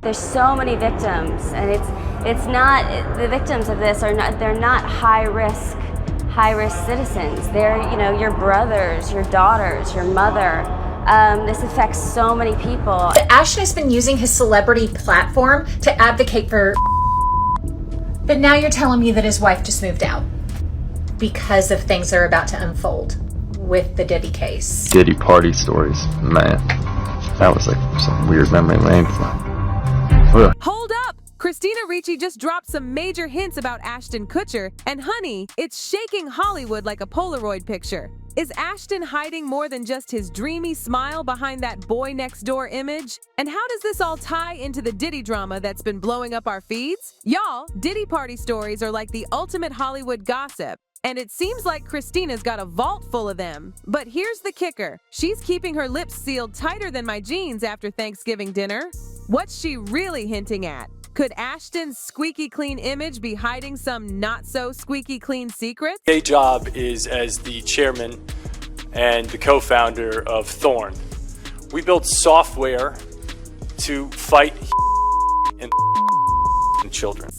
There's so many victims, and it's not, the victims of this are not, they're not high risk citizens. They're, you know, your brothers, your daughters, your mother. This affects so many people. Ashton has been using his celebrity platform to advocate for, but now you're telling me that his wife just moved out because of things that are about to unfold with the Diddy case. Diddy party stories, man. That was like some weird memory lane. Hold up! Christina Ricci just dropped some major hints about Ashton Kutcher, and honey, it's shaking Hollywood like a Polaroid picture. Is Ashton hiding more than just his dreamy smile behind that boy next door image? And how does this all tie into the Diddy drama that's been blowing up our feeds? Y'all, Diddy party stories are like the ultimate Hollywood gossip. And it seems like Christina's got a vault full of them. But here's the kicker. She's keeping her lips sealed tighter than my jeans after Thanksgiving dinner. What's she really hinting at? Could Ashton's squeaky clean image be hiding some not so squeaky clean secrets? My day job is as the chairman and the co-founder of Thorn. We build software to fight and children.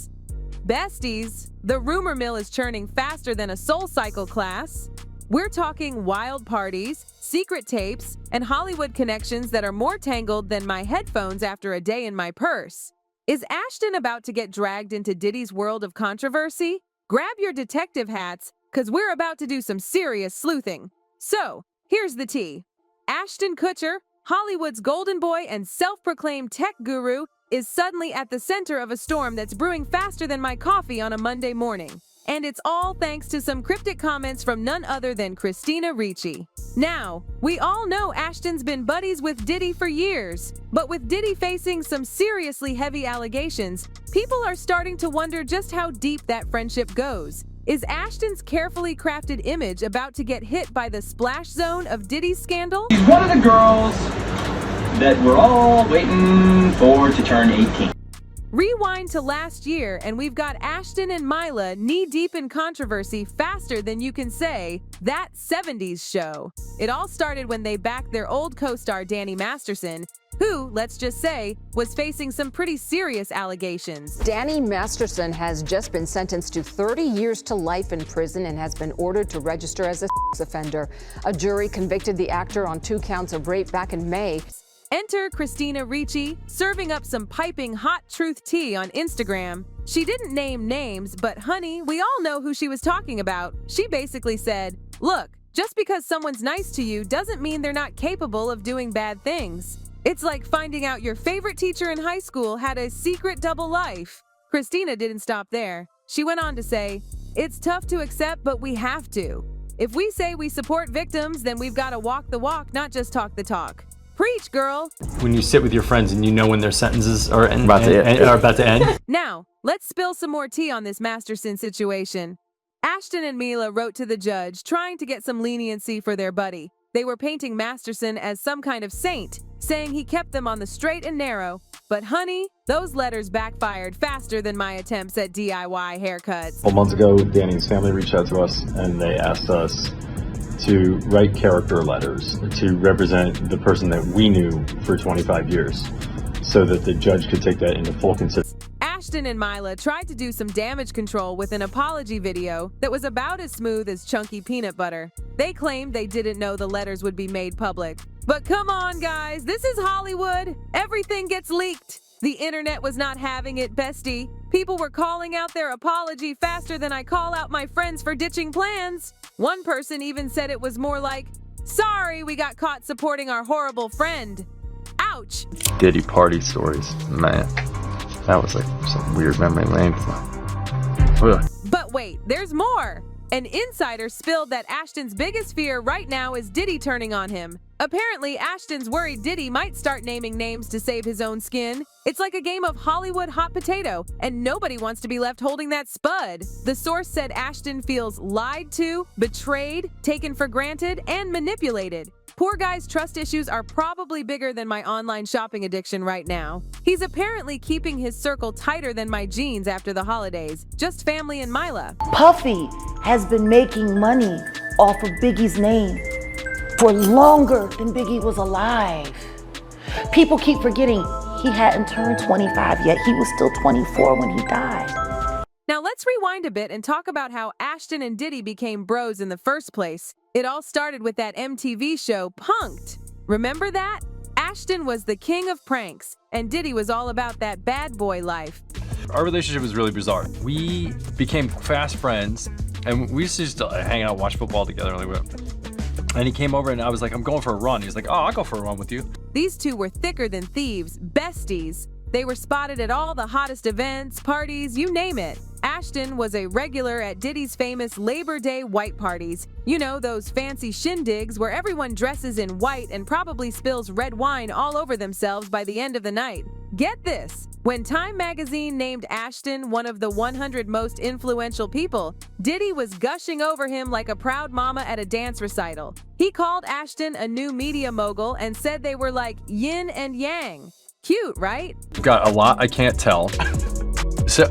Besties, the rumor mill is churning faster than a Soul Cycle class. We're talking wild parties, secret tapes, and Hollywood connections that are more tangled than my headphones after a day in my purse. Is Ashton about to get dragged into Diddy's world of controversy? Grab your detective hats, because we're about to do some serious sleuthing. So, here's the tea. Ashton Kutcher, Hollywood's golden boy and self-proclaimed tech guru, is suddenly at the center of a storm that's brewing faster than my coffee on a Monday morning. And it's all thanks to some cryptic comments from none other than Christina Ricci. Now, we all know Ashton's been buddies with Diddy for years, but with Diddy facing some seriously heavy allegations, people are starting to wonder just how deep that friendship goes. Is Ashton's carefully crafted image about to get hit by the splash zone of Diddy's scandal? She's one of the girls that we're all waiting for to turn 18. Rewind to last year, and we've got Ashton and Mila knee-deep in controversy faster than you can say, that 70s show. It all started when they backed their old co-star Danny Masterson, who, let's just say, was facing some pretty serious allegations. Danny Masterson has just been sentenced to 30 years to life in prison and has been ordered to register as a sex offender. A jury convicted the actor on 2 counts of rape back in May. Enter Christina Ricci, serving up some piping hot truth tea on Instagram. She didn't name names, but honey, we all know who she was talking about. She basically said, look, just because someone's nice to you doesn't mean they're not capable of doing bad things. It's like finding out your favorite teacher in high school had a secret double life. Christina didn't stop there. She went on to say, it's tough to accept, but we have to. If we say we support victims, then we've got to walk the walk, not just talk the talk. Preach, girl! When you sit with your friends and you know when their sentences are about to end. Now, let's spill some more tea on this Masterson situation. Ashton and Mila wrote to the judge trying to get some leniency for their buddy. They were painting Masterson as some kind of saint, saying he kept them on the straight and narrow. But honey, those letters backfired faster than my attempts at DIY haircuts. A month ago, Danny's family reached out to us and they asked us to write character letters to represent the person that we knew for 25 years so that the judge could take that into full consideration. Ashton and Mila tried to do some damage control with an apology video that was about as smooth as chunky peanut butter. They claimed they didn't know the letters would be made public. But come on, guys, this is Hollywood. Everything gets leaked. The internet was not having it, bestie. People were calling out their apology faster than I call out my friends for ditching plans. One person even said it was more like, sorry, we got caught supporting our horrible friend. Ouch. Diddy party stories, man. That was like some weird memory lane. But wait, there's more. An insider spilled that Ashton's biggest fear right now is Diddy turning on him. Apparently, Ashton's worried Diddy might start naming names to save his own skin. It's like a game of Hollywood hot potato, and nobody wants to be left holding that spud. The source said Ashton feels lied to, betrayed, taken for granted, and manipulated. Poor guy's trust issues are probably bigger than my online shopping addiction right now. He's apparently keeping his circle tighter than my jeans after the holidays, just family and Mila. Puffy has been making money off of Biggie's name for longer than Biggie was alive. People keep forgetting He hadn't turned 25 yet. He was still 24 when he died. Now let's rewind a bit and talk about how Ashton and Diddy became bros in the first place. It all started with that MTV show, Punk'd. Remember that? Ashton was the king of pranks, and Diddy was all about that bad boy life. Our relationship was really bizarre. We became fast friends, and we used to just hang out, watch football together. And he came over, and I was like, I'm going for a run. He's like, oh, I'll go for a run with you. These two were thicker than thieves, besties. They were spotted at all the hottest events, parties, you name it. Ashton was a regular at Diddy's famous Labor Day white parties. You know, those fancy shindigs where everyone dresses in white and probably spills red wine all over themselves by the end of the night. Get this, when Time magazine named Ashton one of the 100 most influential people, Diddy was gushing over him like a proud mama at a dance recital. He called Ashton a new media mogul and said they were like yin and yang. Cute, right? Got a lot I can't tell. So,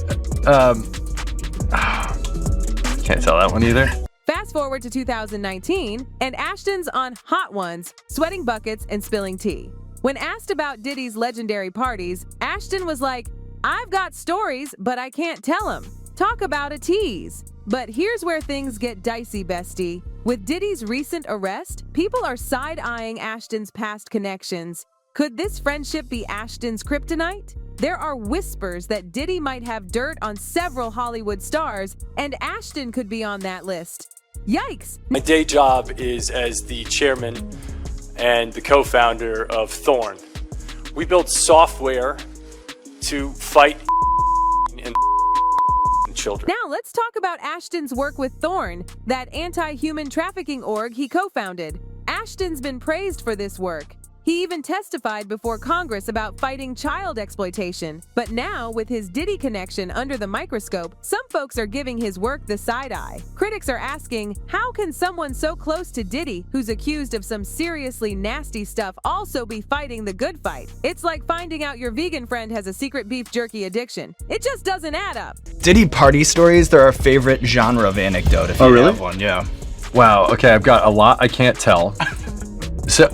can't tell that one either. Fast forward to 2019, and Ashton's on Hot Ones, sweating buckets and spilling tea. When asked about Diddy's legendary parties, Ashton was like, I've got stories, but I can't tell them. Talk about a tease. But here's where things get dicey, bestie. With Diddy's recent arrest, people are side-eyeing Ashton's past connections. Could this friendship be Ashton's kryptonite? There are whispers that Diddy might have dirt on several Hollywood stars, and Ashton could be on that list. Yikes! My day job is as the chairman and the co-founder of Thorn. We build software to fight and children. Now let's talk about Ashton's work with Thorn, that anti-human trafficking org he co-founded. Ashton's been praised for this work. He even testified before Congress about fighting child exploitation. But now, with his Diddy connection under the microscope, some folks are giving his work the side eye. Critics are asking, how can someone so close to Diddy, who's accused of some seriously nasty stuff, also be fighting the good fight? It's like finding out your vegan friend has a secret beef jerky addiction. It just doesn't add up. Diddy party stories, they're our favorite genre of anecdote, if you have one, yeah. Wow, okay, I've got a lot I can't tell. So,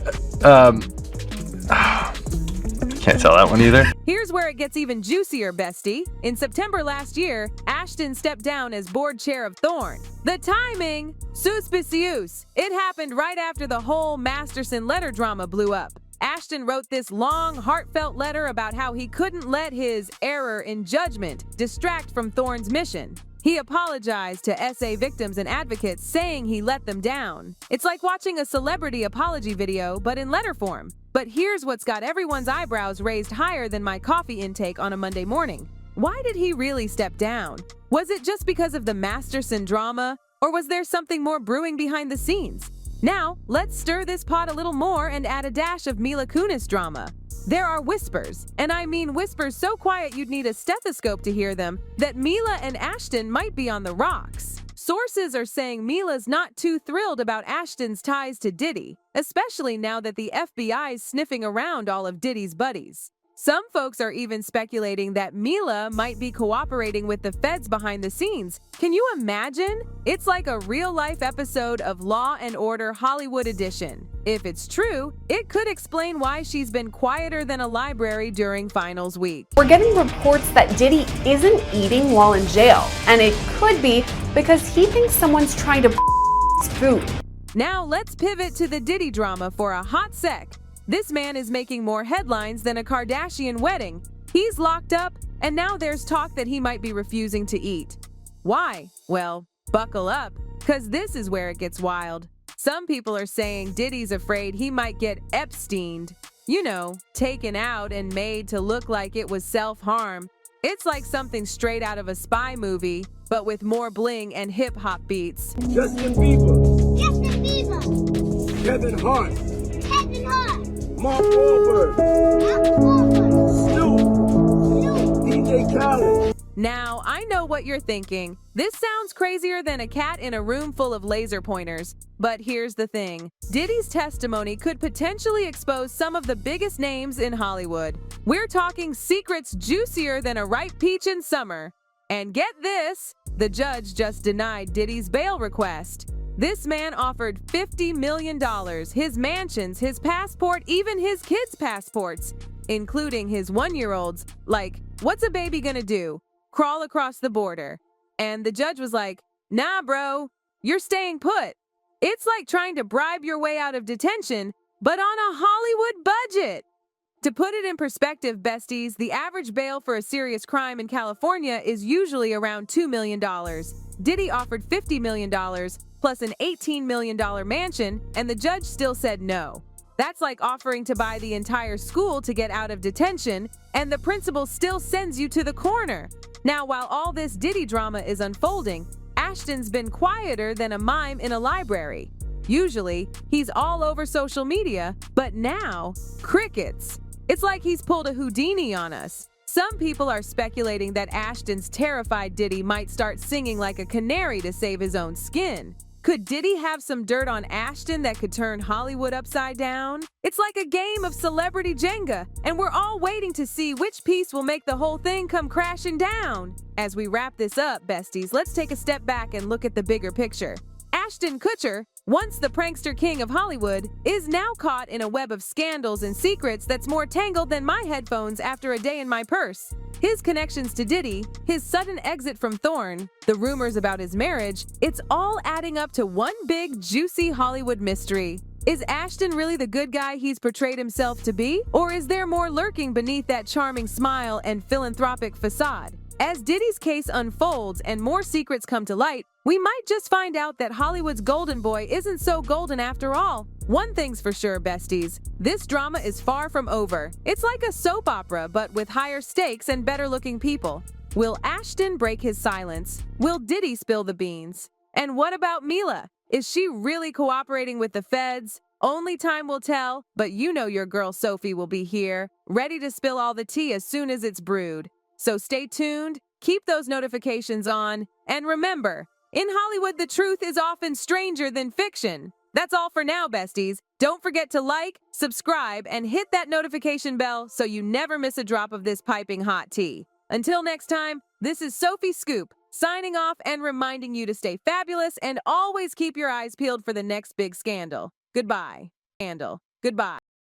can't tell that one either. Here's where it gets even juicier, bestie. In September last year, Ashton stepped down as board chair of Thorn. The timing, suspicious. It happened right after the whole Masterson letter drama blew up. Ashton wrote this long, heartfelt letter about how he couldn't let his error in judgment distract from Thorn's mission. He apologized to SA victims and advocates, saying he let them down. It's like watching a celebrity apology video, but in letter form. But here's what's got everyone's eyebrows raised higher than my coffee intake on a Monday morning. Why did he really step down? Was it just because of the Masterson drama, or was there something more brewing behind the scenes? Now, let's stir this pot a little more and add a dash of Mila Kunis drama. There are whispers, and I mean whispers so quiet you'd need a stethoscope to hear them, that Mila and Ashton might be on the rocks. Sources are saying Mila's not too thrilled about Ashton's ties to Diddy, especially now that the FBI's sniffing around all of Diddy's buddies. Some folks are even speculating that Mila might be cooperating with the feds behind the scenes. Can you imagine? It's like a real-life episode of Law & Order Hollywood Edition. If it's true, it could explain why she's been quieter than a library during finals week. We're getting reports that Diddy isn't eating while in jail, and it could be because he thinks someone's trying to his food. Now let's pivot to the Diddy drama for a hot sec. This man is making more headlines than a Kardashian wedding. He's locked up, and now there's talk that he might be refusing to eat. Why? Well, buckle up, because this is where it gets wild. Some people are saying Diddy's afraid he might get Epsteined. You know, taken out and made to look like it was self-harm. It's like something straight out of a spy movie, but with more bling and hip-hop beats. Justin Bieber. Justin Bieber. Kevin Hart. Kevin Hart. Mark Wahlberg. Mark Wahlberg. Snoop. DJ Khaled. Now, I know what you're thinking. This sounds crazier than a cat in a room full of laser pointers. But here's the thing. Diddy's testimony could potentially expose some of the biggest names in Hollywood. We're talking secrets juicier than a ripe peach in summer. And get this, the judge just denied Diddy's bail request. This man offered $50 million, his mansions, his passport, even his kids' passports. including his 1-year-olds, like, "What's a baby gonna do? Crawl across the border?" And the judge was like, "Nah, bro, you're staying put." It's like trying to bribe your way out of detention, but on a Hollywood budget. To put it in perspective, besties, the average bail for a serious crime in California is usually around $2 million. Diddy offered $50 million plus an $18 million mansion, and the judge still said no. That's like offering to buy the entire school to get out of detention, and the principal still sends you to the corner. Now, while all this Diddy drama is unfolding, Ashton's been quieter than a mime in a library. Usually, he's all over social media, but now, crickets. It's like he's pulled a Houdini on us. Some people are speculating that Ashton's terrified Diddy might start singing like a canary to save his own skin. Could Diddy have some dirt on Ashton that could turn Hollywood upside down? It's like a game of celebrity Jenga, and we're all waiting to see which piece will make the whole thing come crashing down. As we wrap this up, besties, let's take a step back and look at the bigger picture. Ashton Kutcher, once the prankster king of Hollywood, is now caught in a web of scandals and secrets that's more tangled than my headphones after a day in my purse. His connections to Diddy, his sudden exit from Thorn, the rumors about his marriage, it's all adding up to one big, juicy Hollywood mystery. Is Ashton really the good guy he's portrayed himself to be? Or is there more lurking beneath that charming smile and philanthropic facade? As Diddy's case unfolds and more secrets come to light, we might just find out that Hollywood's golden boy isn't so golden after all. One thing's for sure, besties, this drama is far from over. It's like a soap opera, but with higher stakes and better-looking people. Will Ashton break his silence? Will Diddy spill the beans? And what about Mila? Is she really cooperating with the feds? Only time will tell, but you know your girl Sophie will be here, ready to spill all the tea as soon as it's brewed. So stay tuned, keep those notifications on, and remember, in Hollywood, the truth is often stranger than fiction. That's all for now, besties. Don't forget to like, subscribe, and hit that notification bell so you never miss a drop of this piping hot tea. Until next time, this is Sophie Scoop, signing off and reminding you to stay fabulous and always keep your eyes peeled for the next big scandal. Goodbye. Goodbye.